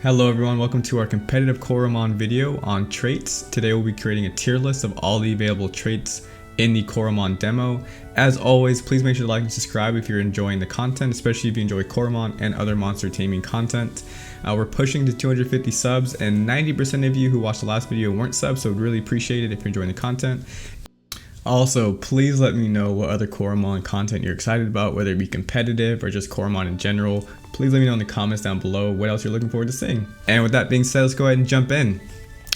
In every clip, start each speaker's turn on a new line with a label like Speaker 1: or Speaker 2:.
Speaker 1: Hello everyone, welcome to our Competitive Coromon video on traits. Today we'll be creating a tier list of all the available traits in the Coromon Demo. As always, please make sure to like and subscribe if you're enjoying the content, especially if you enjoy Coromon and other monster taming content. We're pushing to 250 subs, and 90% of you who watched the last video weren't subs, so we'd really appreciate it if you're enjoying the content. Also, please let me know what other Coromon content you're excited about, whether it be competitive or just Coromon in general. Please let me know in the comments down below what else you're looking forward to seeing. And with that being said, let's go ahead and jump in.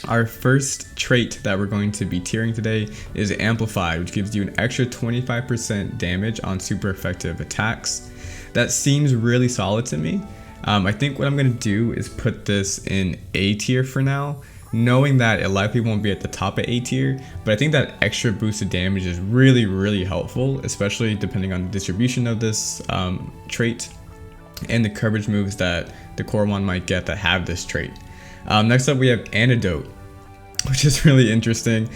Speaker 1: Our first trait that we're going to be tiering today is Amplified, which gives you an extra 25% damage on super effective attacks. That seems really solid to me. I think what I'm going to do is put this in A tier for now, knowing that it likely won't be at the top of A tier, but I think that extra boosted damage is really helpful, especially depending on the distribution of this trait and the coverage moves that the Coromon might get that have this trait. Next up we have Antidote, which is really interesting.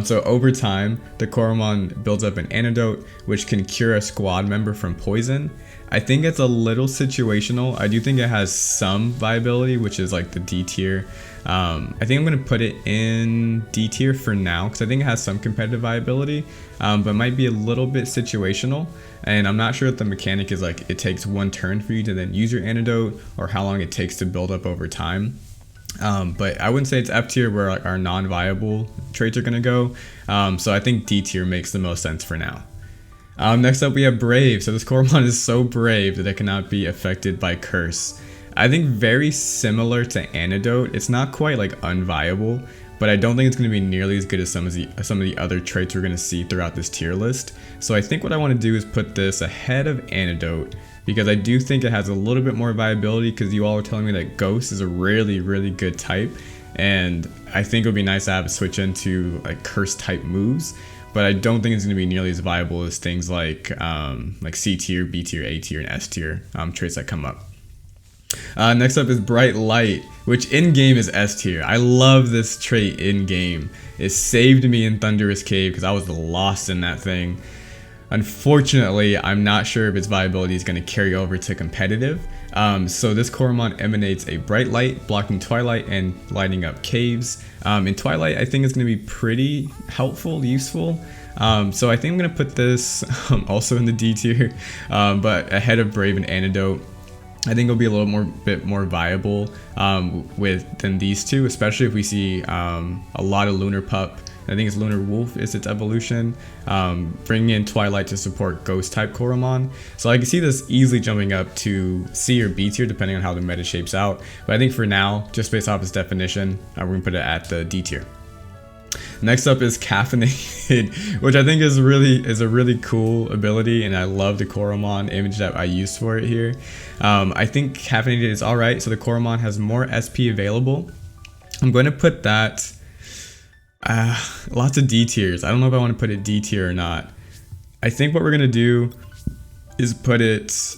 Speaker 1: So over time, the Coromon builds up an antidote which can cure a squad member from poison. I think it's a little situational. I do think it has some viability, which is like the D tier. I think I'm going to put it in D tier for now because I think it has some competitive viability, but might be a little bit situational. And I'm not sure if the mechanic is like it takes one turn for you to then use your antidote, or how long it takes to build up over time. But I wouldn't say it's F tier where like our non-viable traits are going to go. So I think D tier makes the most sense for now. Next up we have Brave. So this Coromon is so brave that it cannot be affected by Curse. I think very similar to Antidote. It's not quite like unviable, but I don't think it's going to be nearly as good as some of the other traits we're going to see throughout this tier list. So I think what I want to do is put this ahead of Antidote, because I do think it has a little bit more viability, because you all are telling me that Ghost is a really good type, and I think it would be nice to have it switch into like Curse type moves. But I don't think it's going to be nearly as viable as things like C tier, B tier, A tier, and S tier traits that come up. Next up is Bright Light, which in game is S tier. I love this trait in game. It saved me in Thunderous Cave because I was lost in that thing. Unfortunately, I'm not sure if its viability is going to carry over to competitive. So this Coromon emanates a bright light, blocking Twilight and lighting up caves. In Twilight, I think it's going to be pretty helpful, useful. So I think I'm going to put this also in the D tier, but ahead of Brave and Antidote. I think it'll be a little bit more viable than these two, especially if we see a lot of Lunar Pup. I think it's Lunar Wolf is its evolution, bringing in Twilight to support Ghost type Coromon. So I can see this easily jumping up to C or B tier depending on how the meta shapes out. But I think for now, just based off its definition, we're going to put it at the D tier. Next up is Caffeinated, which I think is a really cool ability, and I love the Coromon image that I used for it here. I think Caffeinated is alright, so the Coromon has more SP available. I'm going to put that lots of D tiers. I don't know if I want to put it D tier or not. I think what we're going to do is put it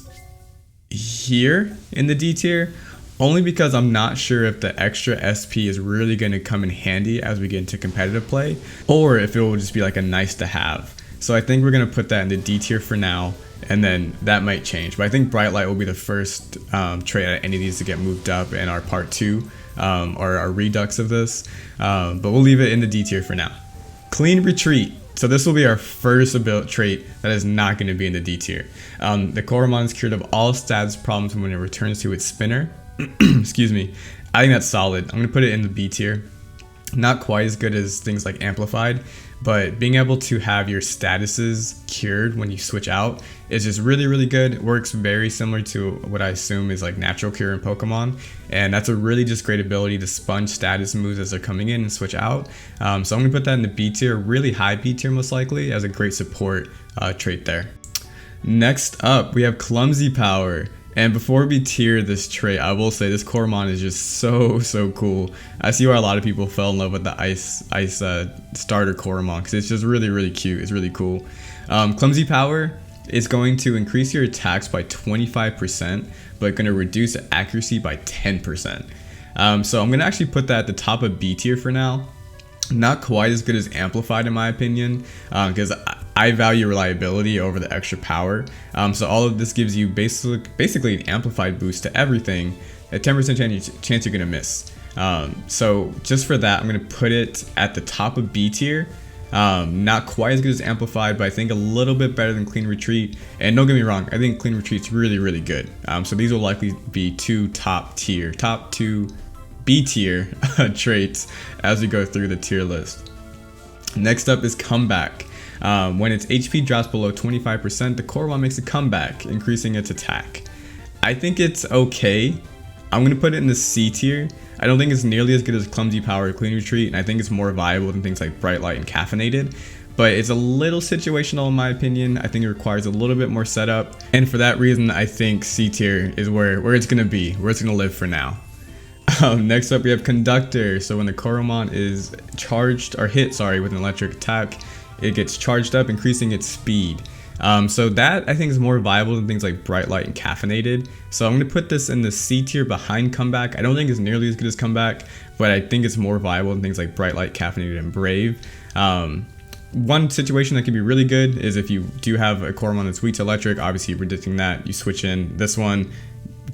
Speaker 1: here in the D tier, only because I'm not sure if the extra SP is really going to come in handy as we get into competitive play, or if it will just be like a nice to have. So I think we're going to put that in the D tier for now, and then that might change. But I think Bright Light will be the first trait out of any of these to get moved up in our part 2, or our redux of this. But we'll leave it in the D tier for now. Clean Retreat. So this will be our first trait that is not going to be in the D tier. The Coromon is cured of all status problems when it returns to its spinner. Excuse me. I think that's solid. I'm going to put it in the B tier. Not quite as good as things like Amplified, but being able to have your statuses cured when you switch out is just really good. It works very similar to what I assume is like Natural Cure in Pokemon, and that's a really just great ability to sponge status moves as they're coming in and switch out. So I'm going to put that in the B tier, really high B tier most likely, as a great support trait there. Next up, we have Clumsy Power. And before we tier this trait, I will say this Coromon is just so cool. I see why a lot of people fell in love with the ice starter Coromon, because it's just really cute. It's really cool. Clumsy Power is going to increase your attacks by 25%, but going to reduce accuracy by 10%. So I'm going to actually put that at the top of B tier for now. Not quite as good as Amplified in my opinion, because I value reliability over the extra power. So all of this gives you basically an amplified boost to everything a 10% chance you're gonna miss. So just for that, I'm gonna put it at the top of B tier. Not quite as good as Amplified, but I think a little bit better than Clean Retreat. And don't get me wrong, I think Clean Retreat's really good. So these will likely be top two B tier traits as we go through the tier list. Next up is Comeback. When its HP drops below 25%, the Coromon makes a comeback, increasing its attack. I think it's okay. I'm gonna put it in the C tier. I don't think it's nearly as good as Clumsy Power or Clean Retreat, and I think it's more viable than things like Bright Light and Caffeinated. But it's a little situational in my opinion. I think it requires a little bit more setup, and for that reason, I think C tier is where it's gonna be, where it's gonna live for now. Next up, we have Conductor. So when the Coromon is charged or hit, with an electric attack, it gets charged up, increasing its speed. So that I think is more viable than things like Bright Light and Caffeinated. So I'm going to put this in the C tier behind Comeback. I don't think it's nearly as good as Comeback, but I think it's more viable than things like Bright Light, Caffeinated, and Brave. One situation that can be really good is if you do have a Coromon that's weak to electric, obviously predicting that, you switch in this one,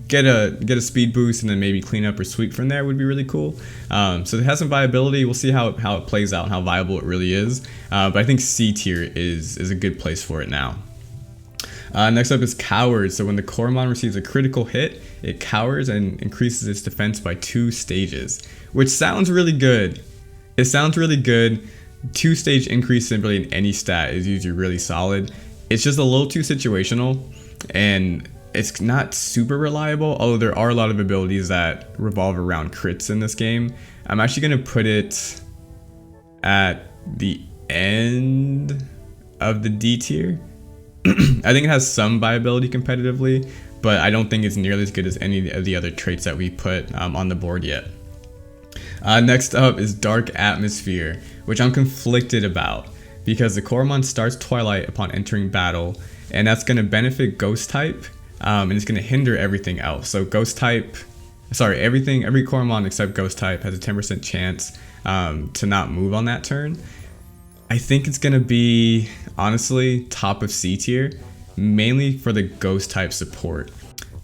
Speaker 1: get a speed boost, and then maybe clean up or sweep from there would be really cool. So it has some viability. We'll see how it plays out and how viable it really is. But I think C tier is a good place for it now. Next up is Coward. So when the Coromon receives a critical hit, it cowers and increases its defense by 2 stages, which sounds really good. It sounds really good. 2-stage increase in really in any stat is usually really solid. It's just a little too situational, and it's not super reliable, although there are a lot of abilities that revolve around crits in this game. I'm actually going to put it at the end of the D tier. I think it has some viability competitively, but I don't think it's nearly as good as any of the other traits that we put on the board yet. Next up is Dark Atmosphere, which I'm conflicted about because the Coromon starts Twilight upon entering battle, and that's going to benefit Ghost type. And it's going to hinder everything else. So every Coromon except Ghost type has a 10% chance to not move on that turn. I think it's going to be, honestly, top of C tier, mainly for the Ghost type support.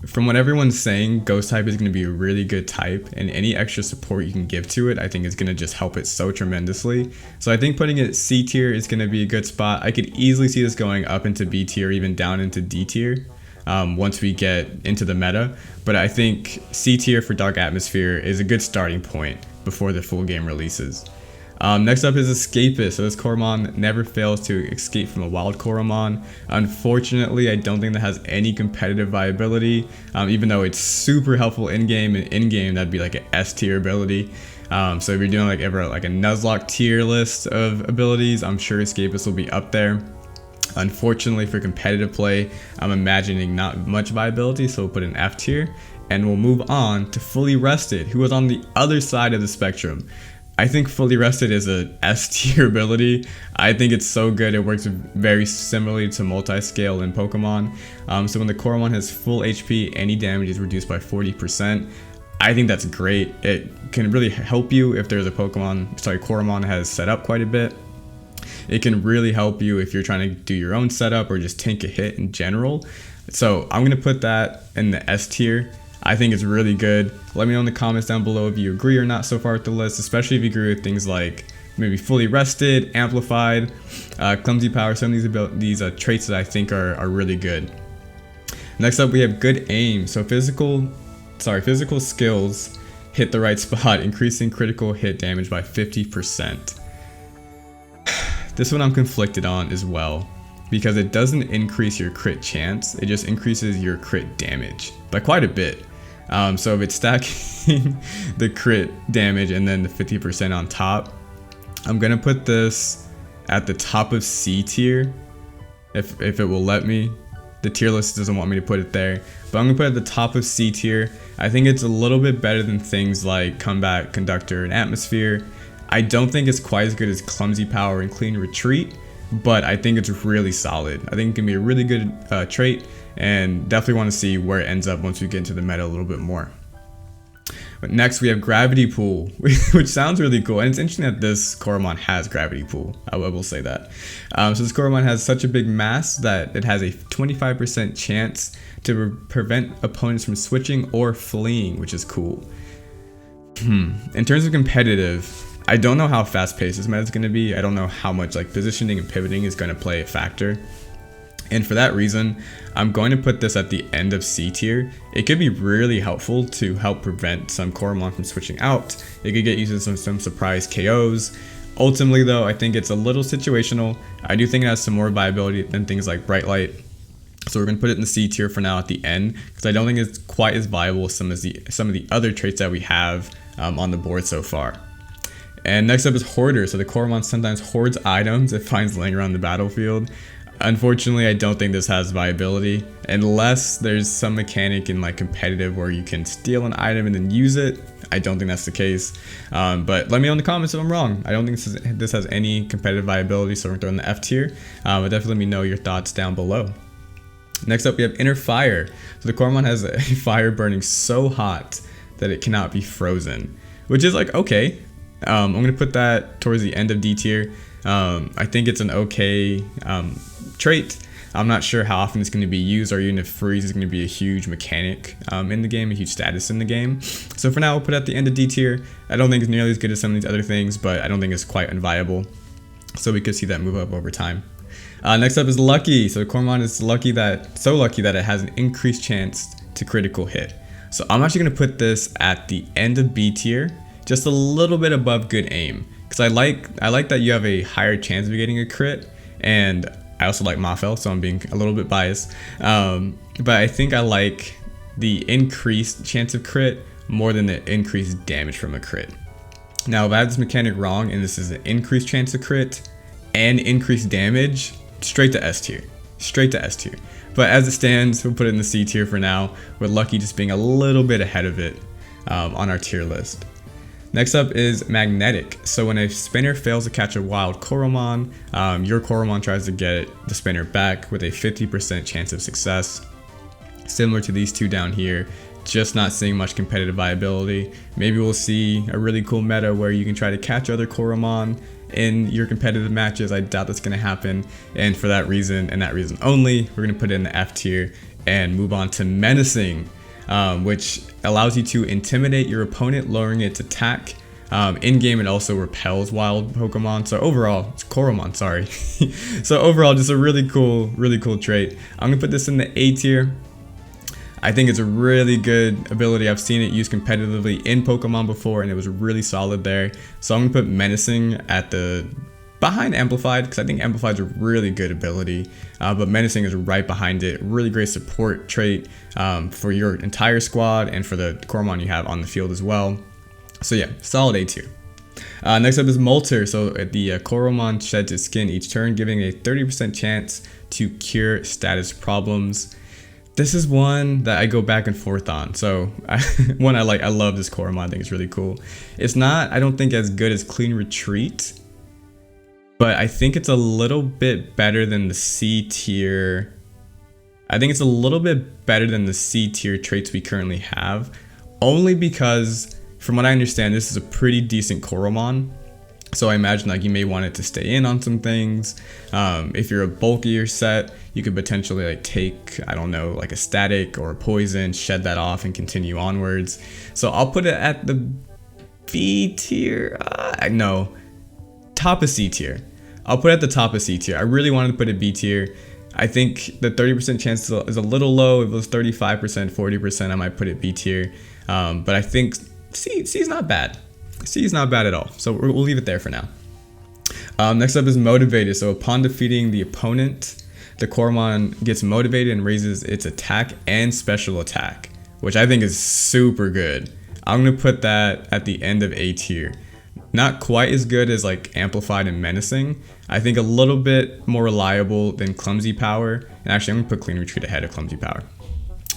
Speaker 1: From what everyone's saying, Ghost type is going to be a really good type, and any extra support you can give to it, I think is going to just help it so tremendously. So I think putting it C tier is going to be a good spot. I could easily see this going up into B tier, even down into D tier. Once we get into the meta, but I think C tier for Dark Atmosphere is a good starting point before the full game releases. Next up is Escapist. So this Coromon never fails to escape from a wild Coromon. Unfortunately, I don't think that has any competitive viability, even though it's super helpful in-game, and in-game that'd be like an S tier ability. So if you're doing like a Nuzlocke tier list of abilities, I'm sure Escapist will be up there. Unfortunately for competitive play, I'm imagining not much viability, so we'll put an F tier, and we'll move on to Fully Rested, who is on the other side of the spectrum. I think Fully Rested is a S tier ability. I think it's so good. It works very similarly to Multiscale in Pokemon. So when the Coromon has full HP, any damage is reduced by 40%. I think that's great. It can really help you if there's a Coromon has set up quite a bit. It can really help you if you're trying to do your own setup or just tank a hit in general. So I'm going to put that in the S tier. I think it's really good. Let me know in the comments down below if you agree or not so far with the list, especially if you agree with things like maybe Fully Rested, Amplified, Clumsy Power, some of these traits that I think are really good. Next up, we have Good Aim. So physical skills hit the right spot, increasing critical hit damage by 50%. This one I'm conflicted on as well, because it doesn't increase your crit chance, it just increases your crit damage by quite a bit. So if it's stacking the crit damage and then the 50% on top, I'm gonna put this at the top of C tier, if it will let me. The tier list doesn't want me to put it there, but I'm gonna put it at the top of C tier. I think it's a little bit better than things like Comeback, Conductor, and Atmosphere. I don't think it's quite as good as Clumsy Power and Clean Retreat, but I think it's really solid. I think it can be a really good trait, and definitely want to see where it ends up once we get into the meta a little bit more. But next we have Gravity Pool, which sounds really cool. And it's interesting that this Coromon has Gravity Pool. I will say that. So this Coromon has such a big mass that it has a 25% chance to prevent opponents from switching or fleeing, which is cool. In terms of competitive, I don't know how fast paced this meta is going to be. I don't know how much like positioning and pivoting is going to play a factor. And for that reason, I'm going to put this at the end of C tier. It could be really helpful to help prevent some Coromon from switching out. It could get used to some surprise KOs. Ultimately though, I think it's a little situational. I do think it has some more viability than things like Bright Light. So we're going to put it in the C tier for now at the end, because I don't think it's quite as viable as some of the other traits that we have on the board so far. And next up is Hoarder. So the Coromon sometimes hoards items it finds laying around the battlefield. Unfortunately, I don't think this has viability unless there's some mechanic in like competitive where you can steal an item and then use it. I don't think that's the case, but let me know in the comments if I'm wrong. I don't think this has any competitive viability, so we're throwing the F tier. But definitely let me know your thoughts down below. Next up, we have Inner Fire. So the Coromon has a fire burning so hot that it cannot be frozen, which is like, okay. I'm going to put that towards the end of D tier. I think it's an okay trait. I'm not sure how often it's going to be used, or even if freeze is going to be a huge mechanic in the game, a huge status in the game. So for now, we'll put it at the end of D tier. I don't think it's nearly as good as some of these other things, but I don't think it's quite unviable. So we could see that move up over time. Next up is Lucky. So the Coromon is so lucky that it has an increased chance to critical hit. So I'm actually going to put this at the end of B tier, just a little bit above Good Aim, because I like that you have a higher chance of getting a crit, and I also like Mafel, so I'm being a little bit biased. But I think I like the increased chance of crit more than the increased damage from a crit. Now, if I have this mechanic wrong and this is an increased chance of crit and increased damage, straight to S tier. Straight to S tier. But as it stands, we'll put it in the C tier for now, with Lucky just being a little bit ahead of it on our tier list. Next up is Magnetic. So when a spinner fails to catch a wild Coromon, your Coromon tries to get the spinner back with a 50% chance of success. Similar to these two down here, just not seeing much competitive viability. Maybe we'll see a really cool meta where you can try to catch other Coromon in your competitive matches. I doubt that's going to happen. And for that reason, and that reason only, we're going to put it in the F tier and move on to Menacing. Which allows you to intimidate your opponent, lowering its attack. In game, it also repels wild Pokemon. So overall, it's Coromon, sorry. So overall, just a really cool trait. I'm gonna put this in the A tier. I think it's a really good ability. I've seen it used competitively in Pokemon before, and it was really solid there. So I'm gonna put Menacing at the behind Amplified, because I think Amplified is a really good ability, but Menacing is right behind it. Really great support trait for your entire squad and for the Coromon you have on the field as well. So yeah, solid A tier. Next up is Molter. So the Coromon sheds its skin each turn, giving a 30% chance to cure status problems. This is one that I go back and forth on. So I love this Coromon. I think it's really cool. It's not, I don't think, as good as Clean Retreat, but I think it's a little bit better than the C tier. I think it's a little bit better than the C tier traits we currently have, only because from what I understand, this is a pretty decent Coromon. So I imagine like you may want it to stay in on some things. If you're a bulkier set, you could potentially like take, I don't know, like a static or a poison, shed that off and continue onwards. So I'll put it at the B tier. No, top of C tier. I'll put it at the top of C tier. I really wanted to put it B tier. I think the 30% chance is a little low. If it was 35%, 40%, I might put it B tier. But I think C is not bad. C is not bad at all. So we'll leave it there for now. Next up is Motivated. So upon defeating the opponent, the Coromon gets motivated and raises its attack and special attack, which I think is super good. I'm going to put that at the end of A tier. Not quite as good as like Amplified and Menacing. I think a little bit more reliable than Clumsy Power. And actually, I'm going to put Clean Retreat ahead of Clumsy Power.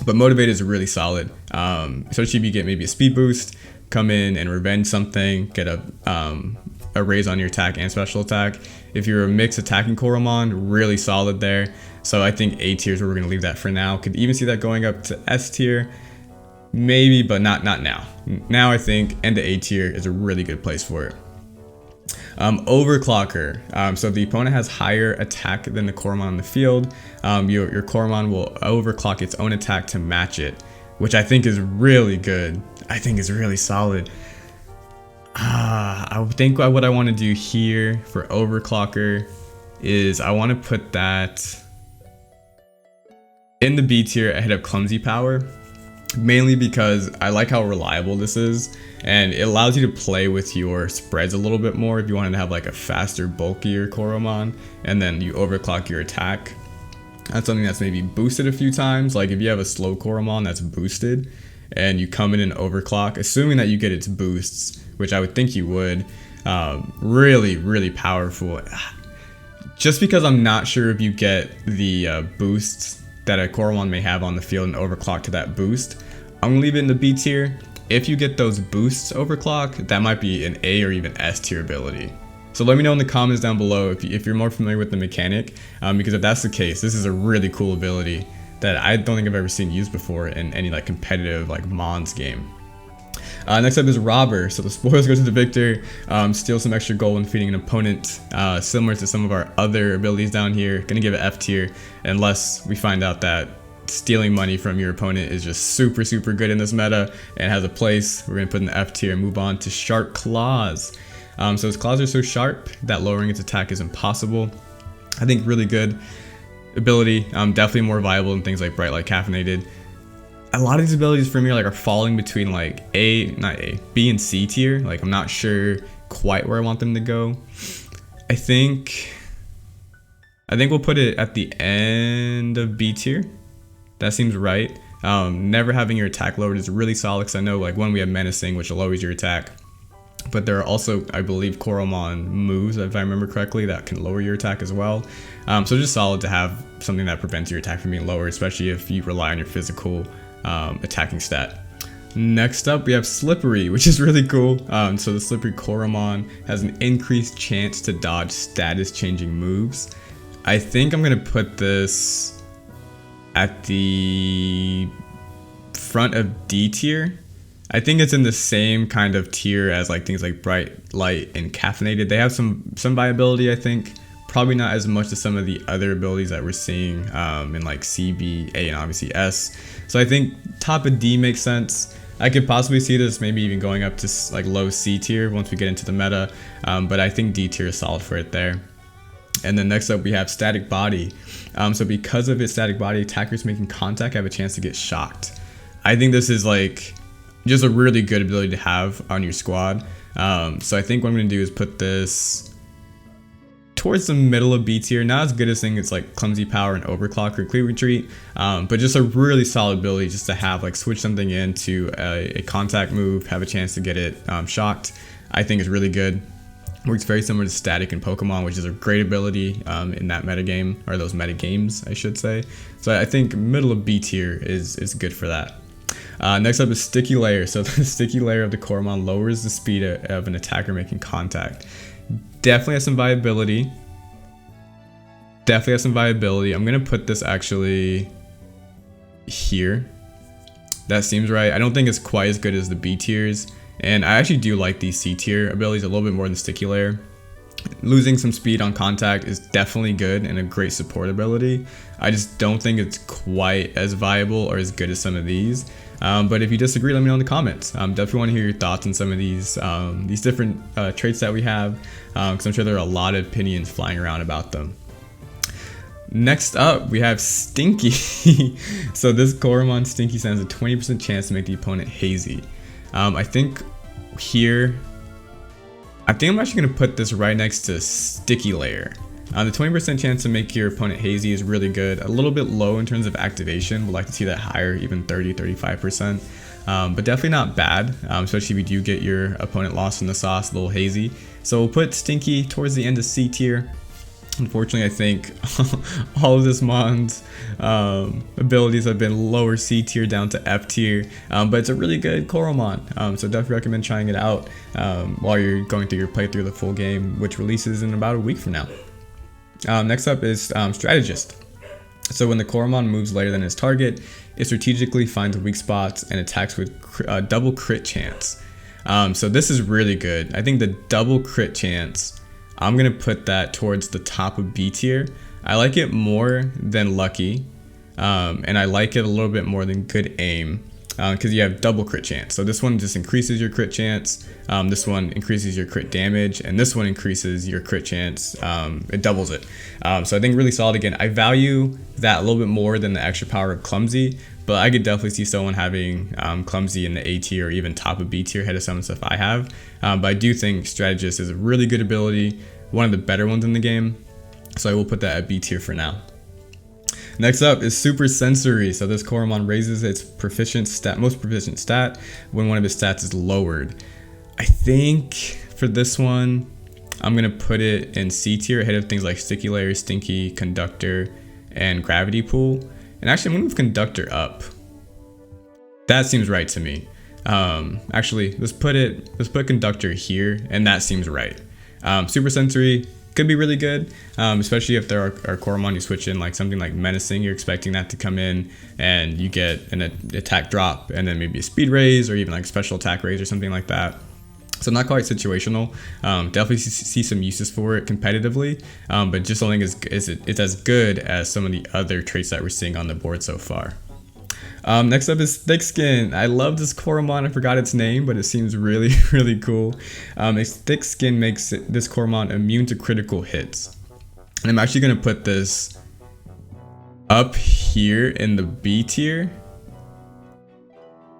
Speaker 1: But Motivated is really solid. Especially if you get maybe a speed boost, come in and revenge something, get a raise on your attack and special attack. If you're a mixed attacking Coromon, really solid there. So I think A tier is where we're going to leave that for now. Could even see that going up to S tier. maybe, but not now. Now I think end to A tier is a really good place for it. Overclocker. So if the opponent has higher attack than the Coromon on the field, your Coromon will overclock its own attack to match it, which I think is really good. I think is really solid. I think what I want to do here for overclocker is I want to put that in the B tier ahead of clumsy power, mainly because I like how reliable this is, and it allows you to play with your spreads a little bit more if you wanted to have like a faster, bulkier Coromon, and then you overclock your attack. That's something that's maybe boosted a few times. Like if you have a slow Coromon that's boosted and you come in and overclock, assuming that you get its boosts, which I would think you would, really powerful. Just because I'm not sure if you get the boosts that a Coromon may have on the field and overclock to that boost, I'm gonna leave it in the B tier. If you get those boosts overclock, that might be an A or even S tier ability. So let me know in the comments down below if you're more familiar with the mechanic, because if that's the case, this is a really cool ability that I don't think I've ever seen used before in any like competitive like Mons game. Next up is Robber. So the spoils go to the victor, steal some extra gold when defeating an opponent, similar to some of our other abilities down here. Gonna give it F tier unless we find out that stealing money from your opponent is just super good in this meta and has a place. We're gonna put in the F tier and move on to Sharp Claws. So its claws are so sharp that lowering its attack is impossible. I think really good ability, definitely more viable than things like Bright Light Caffeinated. A lot of these abilities for me are falling between like B and C tier. Like I'm not sure quite where I want them to go. I think we'll put it at the end of B tier. That seems right. Never having your attack lowered is really solid, because I know like one, we have Menacing, which lowers your attack, but there are also, I believe, Coromon moves, if I remember correctly, that can lower your attack as well. So just solid to have something that prevents your attack from being lower, especially if you rely on your physical attacking stat. Next up, we have Slippery, which is really cool. So the Slippery Coromon has an increased chance to dodge status changing moves. I think I'm gonna put this at the front of D tier. I think it's in the same kind of tier as like things like Bright Light and Caffeinated. They have some viability, I think. Probably not as much as some of the other abilities that we're seeing in like C, B, A, and obviously S. So I think top of D makes sense. I could possibly see this maybe even going up to like low C tier once we get into the meta, but I think D tier is solid for it there. And then next up we have Static Body. So because of its static body, attackers making contact have a chance to get shocked. I think this is like just a really good ability to have on your squad. So I think what I'm going to do is put this towards the middle of B tier. Not as good as things like Clumsy Power and Overclock or Clear Retreat, but just a really solid ability just to have, like switch something into a contact move, have a chance to get it shocked. I think is really good. Works very similar to Static in Pokemon, which is a great ability in that metagame, or those metagames, I should say. So I think middle of B tier is good for that. Next up is Sticky Layer. So the Sticky Layer of the Coromon lowers the speed of an attacker making contact. Definitely has some viability. I'm gonna put this actually here. That seems right. I don't think it's quite as good as the B tiers, and I actually do like these C tier abilities a little bit more than the Sticky Layer. Losing some speed on contact is definitely good and a great support ability. I just don't think it's quite as viable or as good as some of these. But if you disagree, let me know in the comments. Definitely want to hear your thoughts on some of these different traits that we have, because I'm sure there are a lot of opinions flying around about them. Next up, we have Stinky. So this Coromon Stinky stands a 20% chance to make the opponent hazy. I think I'm actually going to put this right next to Sticky Layer. The 20% chance to make your opponent hazy is really good. A little bit low in terms of activation. Would like to see that higher, even 30-35%. But definitely not bad, especially if you do get your opponent lost in the sauce, a little hazy. So we'll put Stinky towards the end of C tier. Unfortunately, I think all of this Mon's abilities have been lower C tier down to F tier, but it's a really good Coromon, so definitely recommend trying it out while you're going through your playthrough of the full game, which releases in about a week from now. Next up is Strategist. So when the Coromon moves later than its target, it strategically finds weak spots and attacks with double crit chance. So this is really good. I think the double crit chance, I'm gonna put that towards the top of B tier. I like it more than Lucky, and I like it a little bit more than Good Aim, because you have double crit chance. So this one just increases your crit chance, this one increases your crit damage, and this one increases your crit chance. It doubles it. So I think really solid. Again, I value that a little bit more than the extra power of Clumsy, but I could definitely see someone having Clumsy in the A tier or even top of B tier ahead of some stuff I have. But I do think Strategist is a really good ability, one of the better ones in the game. So I will put that at B tier for now. Next up is Super Sensory. So this Coromon raises its most proficient stat when one of its stats is lowered. I think for this one, I'm gonna put it in C tier ahead of things like Sticky Layer, Stinky, Conductor, and Gravity Pool. And actually I'm gonna move Conductor up. That seems right to me. Actually, let's put Conductor here, and that seems right. Super Sensory could be really good, especially if there are Coromon you switch in, like something like Menacing. You're expecting that to come in and you get an attack drop and then maybe a speed raise or even like special attack raise or something like that. So not quite situational. Definitely see some uses for it competitively, but just don't think it's as good as some of the other traits that we're seeing on the board so far. Next up is Thick Skin. I love this Coromon. I forgot its name, but it seems really, really cool. Its Thick Skin makes this Coromon immune to critical hits. And I'm actually going to put this up here in the B tier.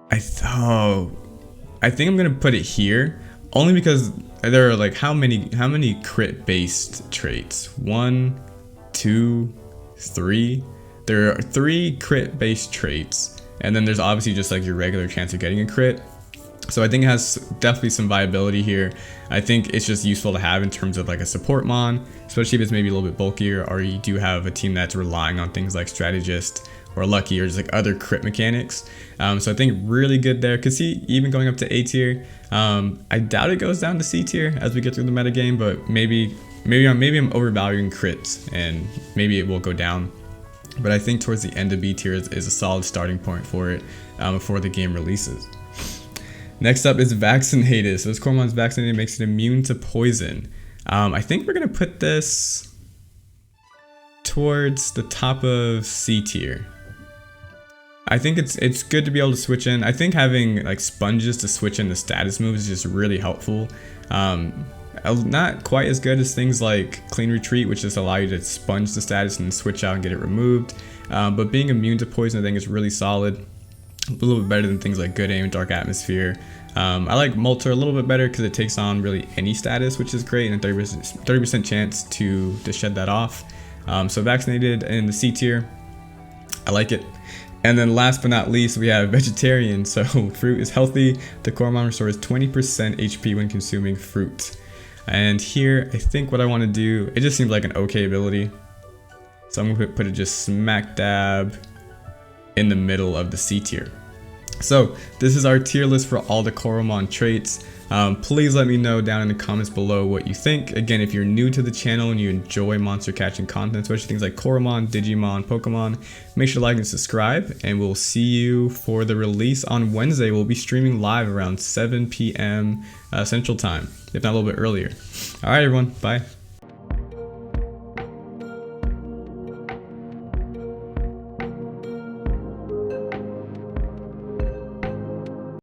Speaker 1: I think I'm going to put it here only because there are like how many crit based traits? 1, 2, 3. There are 3 crit based traits, and then there's obviously just like your regular chance of getting a crit. So I think it has definitely some viability here. I think it's just useful to have in terms of like a support mon, especially if it's maybe a little bit bulkier or you do have a team that's relying on things like Strategist or Lucky or just like other crit mechanics. So I think really good there. Could see even going up to A tier. I doubt it goes down to C tier as we get through the metagame, but maybe I'm overvaluing crits and maybe it will go down. But I think towards the end of B tier is a solid starting point for it before the game releases. Next up is Vaccinated. So this Coromon's Vaccinated makes it immune to poison. I think we're going to put this towards the top of C tier. I think it's good to be able to switch in. I think having like sponges to switch in the status moves is just really helpful. Not quite as good as things like Clean Retreat, which just allow you to sponge the status and switch out and get it removed. But being immune to poison, I think is really solid. A little bit better than things like Good Aim and Dark Atmosphere. I like Molter a little bit better because it takes on really any status, which is great, and a 30% chance to shed that off. So Vaccinated in the C tier, I like it. And then last but not least, we have Vegetarian. So fruit is healthy. The Coromon restores 20% HP when consuming fruit. And here, I think what I want to do, it just seems like an okay ability. So I'm going to put it just smack dab in the middle of the C tier. So this is our tier list for all the Coromon traits. Please let me know down in the comments below what you think. Again, if you're new to the channel and you enjoy monster catching content, especially things like Coromon, Digimon, Pokemon, make sure to like and subscribe, and we'll see you for the release on Wednesday. We'll be streaming live around 7 p.m. Central Time, if not a little bit earlier. All right, everyone, bye.